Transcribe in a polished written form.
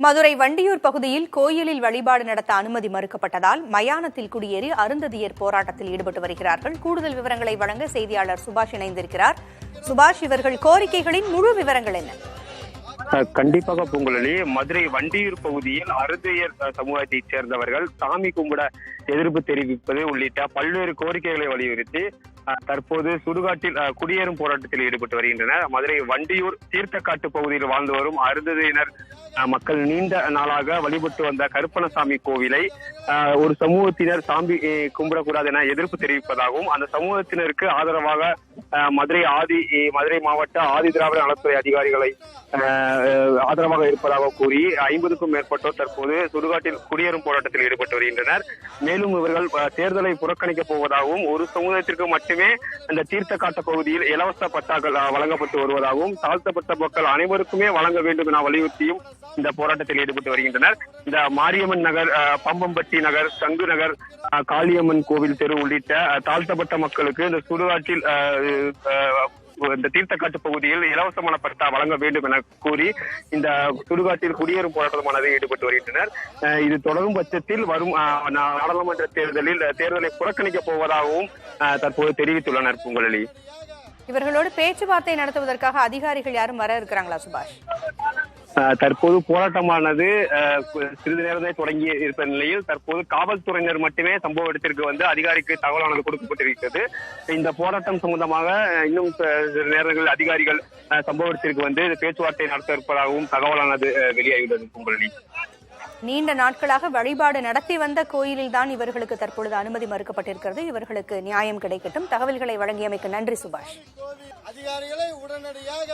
மதுரை வண்டியூர் பகுதியில் கோயிலில் வழிபாடு நடத்த அனுமதி மறுக்கப்பட்டதால் மயானத்தில் குடியேறி அருந்ததியர் போராட்டத்தில் ஈடுபட்டு வருகிறார்கள். கூடுதல் விவரங்களை வழங்க செய்தியாளர் சுபாஷ் இணைந்திருக்கிறார். சுபாஷ், இவர்கள் கோரிக்கைகளின் முழு விவரங்கள் என்ன? கண்டிப்பாக பூங்குழலி, மதுரை வண்டியூர் பகுதியில் அருந்தையர் சமூகத்தைச் சேர்ந்தவர்கள் சாமி கும்பிட எதிர்ப்பு தெரிவிப்பது உள்ளிட்ட பல்வேறு கோரிக்கைகளை வலியுறுத்தி தற்போது சுடுகாட்டில் குடியேறும் போராட்டத்தில் ஈடுபட்டு வருகின்றனர். மதுரை வண்டியூர் தீர்த்தக்காட்டு பகுதியில் வாழ்ந்து வரும் அருந்ததியினர் மக்கள் நீண்ட நாளாக வழிபட்டு வந்த கருப்பணசாமி கோவிலை ஒரு சமூகத்தினர் சாமி கும்பிடக்கூடாது என எதிர்ப்பு தெரிவிப்பதாகவும், அந்த சமூகத்தினருக்கு ஆதரவாக மதுரை மாவட்ட ஆதி திராவிட நலத்துறை அதிகாரிகளை ஆதரவாக இருப்பதாக கூறி 50க்கும் மேற்பட்டோர் தற்போது சுடுகாட்டில் குடியேறும் போராட்டத்தில் ஈடுபட்டு வருகின்றனர். மேலும் இவர்கள் தேர்தலை புறக்கணிக்கப் போவதாகவும், ஒரு சமூகத்திற்கு மட்டுமே அந்த தீர்த்தக்காட்டு பகுதியில் இலவச பட்டாக்கள் வழங்கப்பட்டு வருவதாகவும், தாழ்த்தப்பட்ட மக்கள் அனைவருக்குமே வழங்க வேண்டும் என வலியுறுத்தியும் இந்த போராட்டத்தில் ஈடுபட்டு வருகின்றனர். இந்த மாரியம்மன் நகர், பம்பம்பட்டி நகர், சங்கு நகர், காளியம்மன் கோவில் தெரு உள்ளிட்ட தாழ்த்தப்பட்ட மக்களுக்கு இந்த சுடுகாட்டில் இந்த தீர்த்தக்காட்டு பகுதியில் இலவசமான பட்டா வழங்க வேண்டும் என கூறி இந்த சுடுகாட்டில் குடியேறும் போராட்டமானது ஈடுபட்டு வருகின்றனர். இது தொடரும் பட்சத்தில் வரும் நாடாளுமன்ற தேர்தலை புறக்கணிக்கப் போவதாகவும் தற்போது தெரிவித்துள்ளனர். பூங்குழலி, இவர்களோடு பேச்சுவார்த்தை நடத்துவதற்காக அதிகாரிகள் யாரும் வர இருக்கிறாங்களா சுபாஷ்? தற்போது போராட்டமானது சிறிது நேரமே தொடங்கி இருந்த நிலையில் தற்போது காவல்துறையினர் மட்டுமே சம்பவ இடத்திற்கு வந்து அதிகாரிக்கு தகவலானது கொடுக்கப்பட்டிருக்கிறது. இந்த போராட்டம் சம்பந்தமாக இன்னும் சில நேரங்களில் அதிகாரிகள் சம்பவ இடத்திற்கு வந்து பேச்சுவார்த்தை நடத்த இருப்பதாகவும் தகவலானது வெளியாகியுள்ளது. பொங்கலி, நீண்ட நாட்களாக வழிபாடு நடத்தி வந்த கோயிலில் தான் இவர்களுக்கு தற்பொழுது அனுமதி மறுக்கப்பட்டிருக்கிறது. இவர்களுக்கு நியாயம் கிடைக்கட்டும். தகவல்களை வழங்கியமைக்கு நன்றி சுபாஷ். அதிகாரிகளை உடனடியாக